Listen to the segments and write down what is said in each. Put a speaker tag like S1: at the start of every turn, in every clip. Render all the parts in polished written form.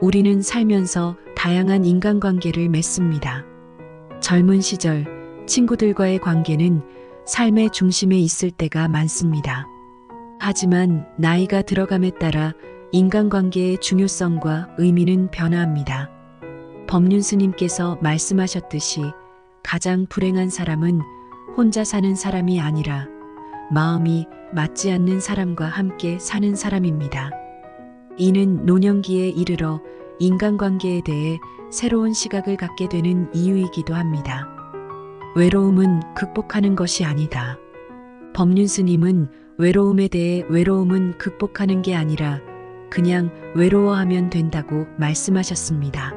S1: 우리는 살면서 다양한 인간관계를 맺습니다. 젊은 시절 친구들과의 관계는 삶의 중심에 있을 때가 많습니다. 하지만 나이가 들어감에 따라 인간관계의 중요성과 의미는 변화합니다. 법륜 스님께서 말씀하셨듯이 가장 불행한 사람은 혼자 사는 사람이 아니라 마음이 맞지 않는 사람과 함께 사는 사람입니다. 이는 노년기에 이르러 인간관계에 대해 새로운 시각을 갖게 되는 이유이기도 합니다. 외로움은 극복하는 것이 아니다. 법륜 스님은 외로움에 대해 외로움은 극복하는 게 아니라 그냥 외로워하면 된다고 말씀하셨습니다.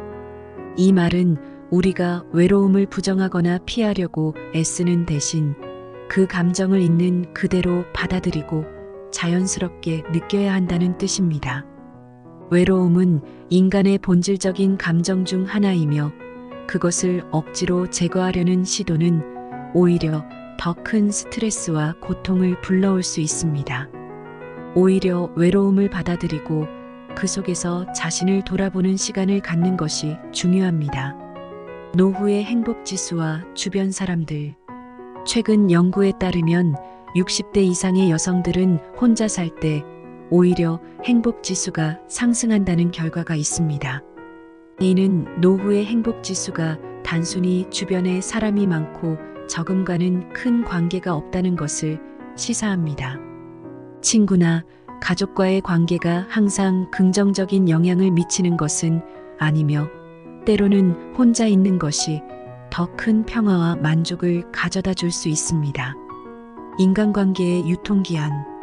S1: 이 말은 우리가 외로움을 부정하거나 피하려고 애쓰는 대신 그 감정을 있는 그대로 받아들이고 자연스럽게 느껴야 한다는 뜻입니다. 외로움은 인간의 본질적인 감정 중 하나이며 그것을 억지로 제거하려는 시도는 오히려 더 큰 스트레스와 고통을 불러올 수 있습니다. 오히려 외로움을 받아들이고 그 속에서 자신을 돌아보는 시간을 갖는 것이 중요합니다. 노후의 행복지수와 주변 사람들. 최근 연구에 따르면 60대 이상의 여성들은 혼자 살 때 오히려 행복지수가 상승한다는 결과가 있습니다. 이는 노후의 행복지수가 단순히 주변에 사람이 많고 적음과는 큰 관계가 없다는 것을 시사합니다. 친구나 가족과의 관계가 항상 긍정적인 영향을 미치는 것은 아니며 때로는 혼자 있는 것이 더 큰 평화와 만족을 가져다 줄 수 있습니다. 인간관계의 유통기한.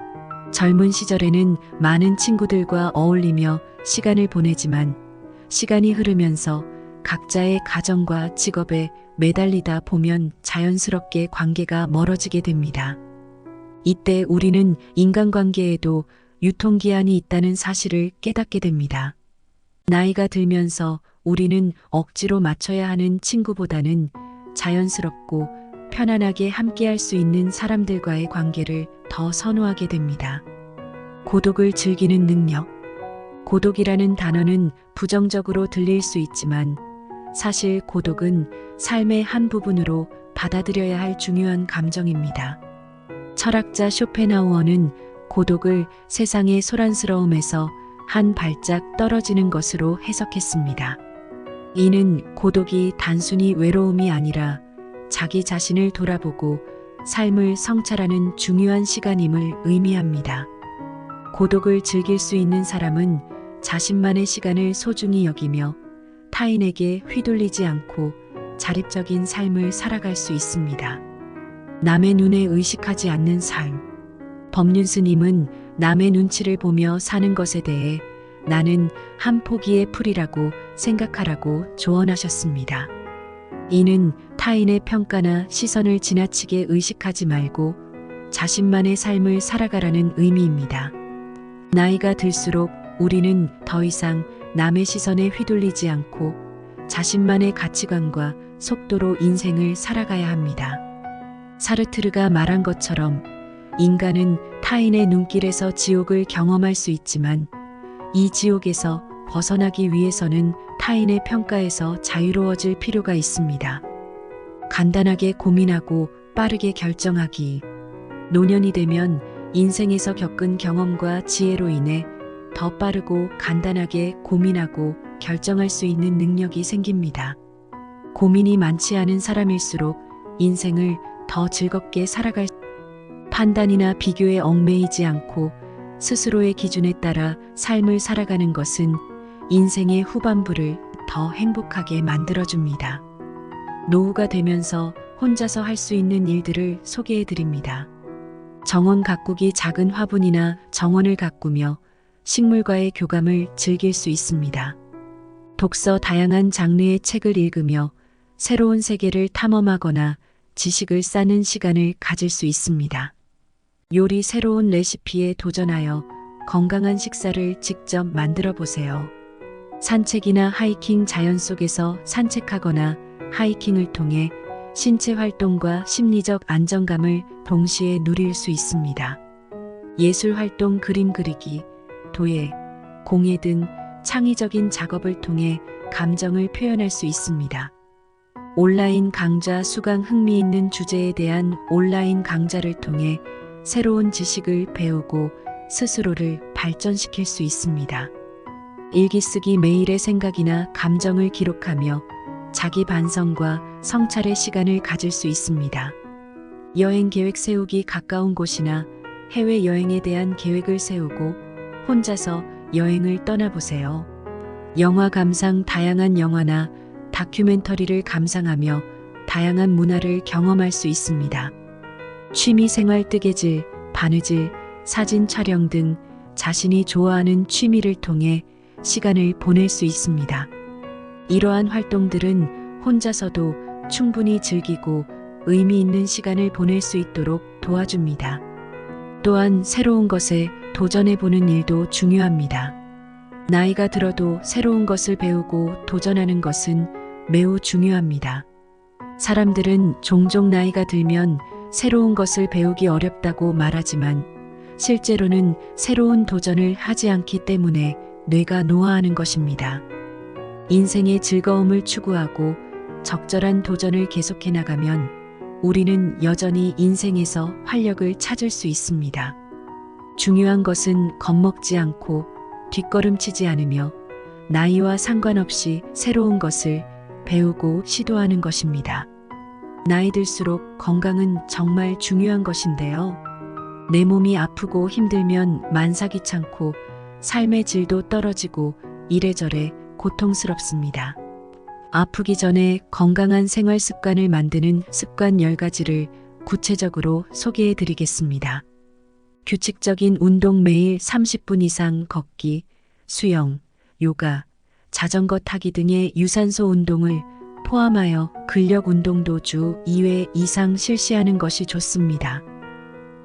S1: 젊은 시절에는 많은 친구들과 어울리며 시간을 보내지만 시간이 흐르면서 각자의 가정과 직업에 매달리다 보면 자연스럽게 관계가 멀어지게 됩니다. 이때 우리는 인간관계에도 유통기한이 있다는 사실을 깨닫게 됩니다. 나이가 들면서 우리는 억지로 맞춰야 하는 친구보다는 자연스럽고 편안하게 함께할 수 있는 사람들과의 관계를 더 선호하게 됩니다. 고독을 즐기는 능력. 고독이라는 단어는 부정적으로 들릴 수 있지만 사실 고독은 삶의 한 부분으로 받아들여야 할 중요한 감정입니다. 철학자 쇼펜하우어는 고독을 세상의 소란스러움에서 한 발짝 떨어지는 것으로 해석했습니다. 이는 고독이 단순히 외로움이 아니라 자기 자신을 돌아보고 삶을 성찰하는 중요한 시간임을 의미합니다. 고독을 즐길 수 있는 사람은 자신만의 시간을 소중히 여기며 타인에게 휘둘리지 않고 자립적인 삶을 살아갈 수 있습니다. 남의 눈에 의식하지 않는 삶. 법륜 스님은 남의 눈치를 보며 사는 것에 대해 나는 한 포기의 풀이라고 생각하라고 조언하셨습니다. 이는 타인의 평가나 시선을 지나치게 의식하지 말고 자신만의 삶을 살아가라는 의미입니다. 나이가 들수록 우리는 더 이상 남의 시선에 휘둘리지 않고 자신만의 가치관과 속도로 인생을 살아가야 합니다. 사르트르가 말한 것처럼 인간은 타인의 눈길에서 지옥을 경험할 수 있지만 이 지옥에서 벗어나기 위해서는 타인의 평가에서 자유로워질 필요가 있습니다. 간단하게 고민하고 빠르게 결정하기. 노년이 되면 인생에서 겪은 경험과 지혜로 인해 더 빠르고 간단하게 고민하고 결정할 수 있는 능력이 생깁니다. 고민이 많지 않은 사람일수록 인생을 더 즐겁게 살아갈 판단이나 비교에 얽매이지 않고 스스로의 기준에 따라 삶을 살아가는 것은 인생의 후반부를 더 행복하게 만들어줍니다. 노후가 되면서 혼자서 할 수 있는 일들을 소개해 드립니다. 정원 가꾸기. 작은 화분이나 정원을 가꾸며 식물과의 교감을 즐길 수 있습니다. 독서. 다양한 장르의 책을 읽으며 새로운 세계를 탐험하거나 지식을 쌓는 시간을 가질 수 있습니다. 요리. 새로운 레시피에 도전하여 건강한 식사를 직접 만들어 보세요. 산책이나 하이킹. 자연 속에서 산책하거나 하이킹을 통해 신체 활동과 심리적 안정감을 동시에 누릴 수 있습니다. 예술 활동. 그림 그리기, 도예, 공예 등 창의적인 작업을 통해 감정을 표현할 수 있습니다. 온라인 강좌 수강 흥미있는 주제에 대한 온라인 강좌를 통해 새로운 지식을 배우고 스스로를 발전시킬 수 있습니다. 일기 쓰기 메일의 생각이나 감정을 기록하며 자기 반성과 성찰의 시간을 가질 수 있습니다. 여행 계획 세우기 가까운 곳이나 해외 여행에 대한 계획을 세우고 혼자서 여행을 떠나보세요. 영화 감상 다양한 영화나 다큐멘터리를 감상하며 다양한 문화를 경험할 수 있습니다. 취미 생활 뜨개질, 바느질, 사진 촬영 등 자신이 좋아하는 취미를 통해 시간을 보낼 수 있습니다. 이러한 활동들은 혼자서도 충분히 즐기고 의미 있는 시간을 보낼 수 있도록 도와줍니다. 또한 새로운 것에 도전해보는 일도 중요합니다. 나이가 들어도 새로운 것을 배우고 도전하는 것은 매우 중요합니다. 사람들은 종종 나이가 들면 새로운 것을 배우기 어렵다고 말하지만 실제로는 새로운 도전을 하지 않기 때문에 뇌가 노화하는 것입니다. 인생의 즐거움을 추구하고 적절한 도전을 계속해 나가면 우리는 여전히 인생에서 활력을 찾을 수 있습니다. 중요한 것은 겁먹지 않고 뒷걸음치지 않으며 나이와 상관없이 새로운 것을 배우고 시도하는 것입니다. 나이 들수록 건강은 정말 중요한 것인데요. 내 몸이 아프고 힘들면 만사귀찮고 삶의 질도 떨어지고 이래저래 고통스럽습니다. 아프기 전에 건강한 생활 습관을 만드는 습관 10가지를 구체적으로 소개해 드리겠습니다. 규칙적인 운동 매일 30분 이상 걷기, 수영, 요가, 자전거 타기 등의 유산소 운동을 포함하여 근력 운동도 주 2회 이상 실시하는 것이 좋습니다.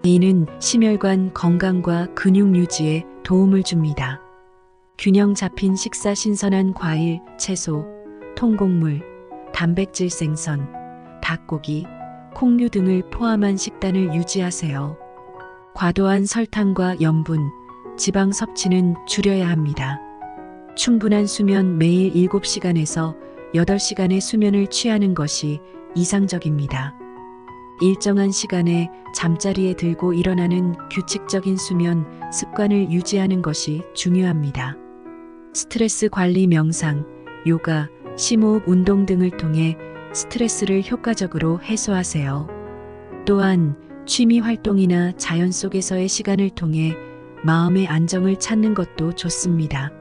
S1: 이는 심혈관 건강과 근육 유지에 도움을 줍니다. 균형 잡힌 식사 신선한 과일, 채소, 통곡물, 단백질 생선, 닭고기, 콩류 등을 포함한 식단을 유지하세요. 과도한 설탕과 염분, 지방 섭취는 줄여야 합니다. 충분한 수면 매일 7시간에서 8시간의 수면을 취하는 것이 이상적입니다. 일정한 시간에 잠자리에 들고 일어나는 규칙적인 수면 습관을 유지하는 것이 중요합니다. 스트레스 관리 명상, 요가, 심호흡 운동 등을 통해 스트레스를 효과적으로 해소하세요. 또한 취미 활동이나 자연 속에서의 시간을 통해 마음의 안정을 찾는 것도 좋습니다.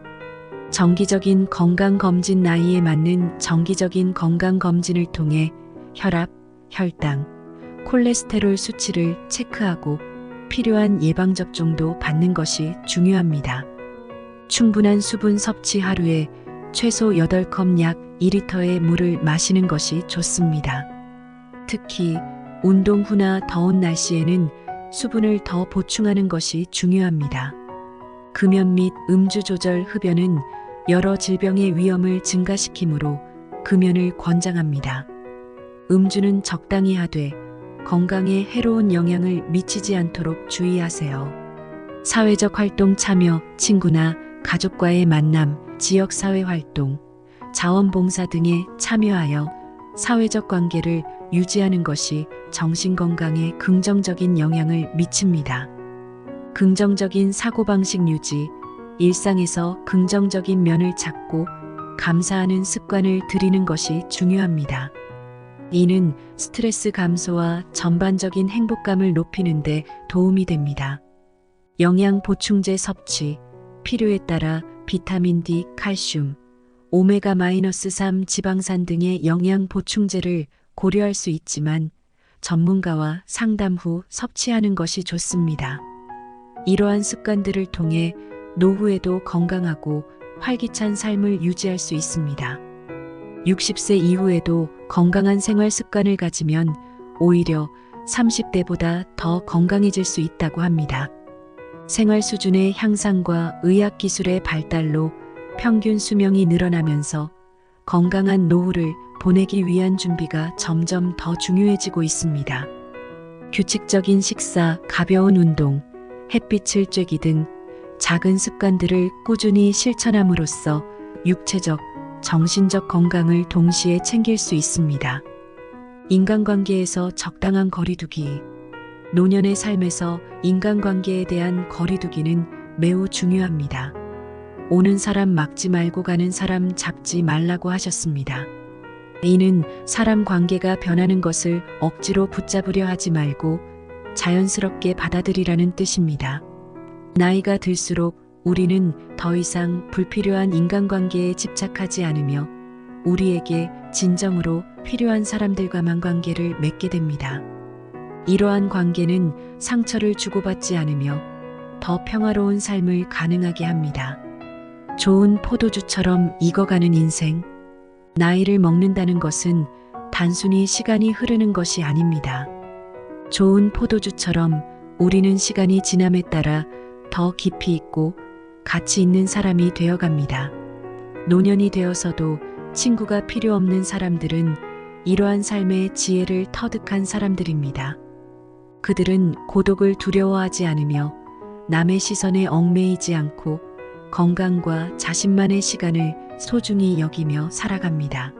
S1: 정기적인 건강검진 나이에 맞는 정기적인 건강검진을 통해 혈압, 혈당, 콜레스테롤 수치를 체크하고 필요한 예방접종도 받는 것이 중요합니다. 충분한 수분 섭취 하루에 최소 8컵 약 2리터의 물을 마시는 것이 좋습니다. 특히 운동 후나 더운 날씨에는 수분을 더 보충하는 것이 중요합니다. 금연 및 음주 조절 흡연은 여러 질병의 위험을 증가시키므로 금연을 권장합니다. 음주는 적당히 하되 건강에 해로운 영향을 미치지 않도록 주의하세요. 사회적 활동 참여, 친구나 가족과의 만남, 지역사회 활동, 자원봉사 등에 참여하여 사회적 관계를 유지하는 것이 정신건강에 긍정적인 영향을 미칩니다. 긍정적인 사고방식 유지, 일상에서 긍정적인 면을 찾고 감사하는 습관을 들이는 것이 중요합니다. 이는 스트레스 감소와 전반적인 행복감을 높이는 데 도움이 됩니다. 영양 보충제 섭취, 필요에 따라 비타민 D, 칼슘, 오메가-3 지방산 등의 영양 보충제를 고려할 수 있지만 전문가와 상담 후 섭취하는 것이 좋습니다. 이러한 습관들을 통해 노후에도 건강하고 활기찬 삶을 유지할 수 있습니다. 60세 이후에도 건강한 생활 습관을 가지면 오히려 30대보다 더 건강해질 수 있다고 합니다. 생활 수준의 향상과 의학 기술의 발달로 평균 수명이 늘어나면서 건강한 노후를 보내기 위한 준비가 점점 더 중요해지고 있습니다. 규칙적인 식사, 가벼운 운동, 햇빛을 쬐기 등 작은 습관들을 꾸준히 실천함으로써 육체적, 정신적 건강을 동시에 챙길 수 있습니다. 인간관계에서 적당한 거리두기. 노년의 삶에서 인간관계에 대한 거리두기는 매우 중요합니다. 오는 사람 막지 말고 가는 사람 잡지 말라고 하셨습니다. 이는 사람 관계가 변하는 것을 억지로 붙잡으려 하지 말고 자연스럽게 받아들이라는 뜻입니다. 나이가 들수록 우리는 더 이상 불필요한 인간관계에 집착하지 않으며 우리에게 진정으로 필요한 사람들과만 관계를 맺게 됩니다. 이러한 관계는 상처를 주고받지 않으며 더 평화로운 삶을 가능하게 합니다. 좋은 포도주처럼 익어가는 인생. 나이를 먹는다는 것은 단순히 시간이 흐르는 것이 아닙니다. 좋은 포도주처럼 우리는 시간이 지남에 따라 더 깊이 있고 가치 있는 사람이 되어갑니다. 노년이 되어서도 친구가 필요 없는 사람들은 이러한 삶의 지혜를 터득한 사람들입니다. 그들은 고독을 두려워하지 않으며 남의 시선에 얽매이지 않고 건강과 자신만의 시간을 소중히 여기며 살아갑니다.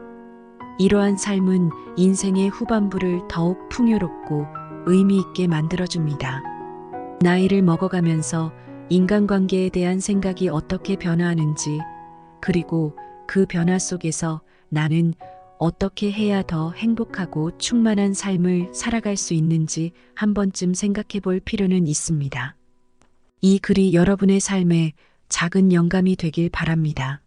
S1: 이러한 삶은 인생의 후반부를 더욱 풍요롭고 의미 있게 만들어줍니다. 나이를 먹어가면서 인간관계에 대한 생각이 어떻게 변화하는지, 그리고 그 변화 속에서 나는 어떻게 해야 더 행복하고 충만한 삶을 살아갈 수 있는지 한 번쯤 생각해 볼 필요는 있습니다. 이 글이 여러분의 삶에 작은 영감이 되길 바랍니다.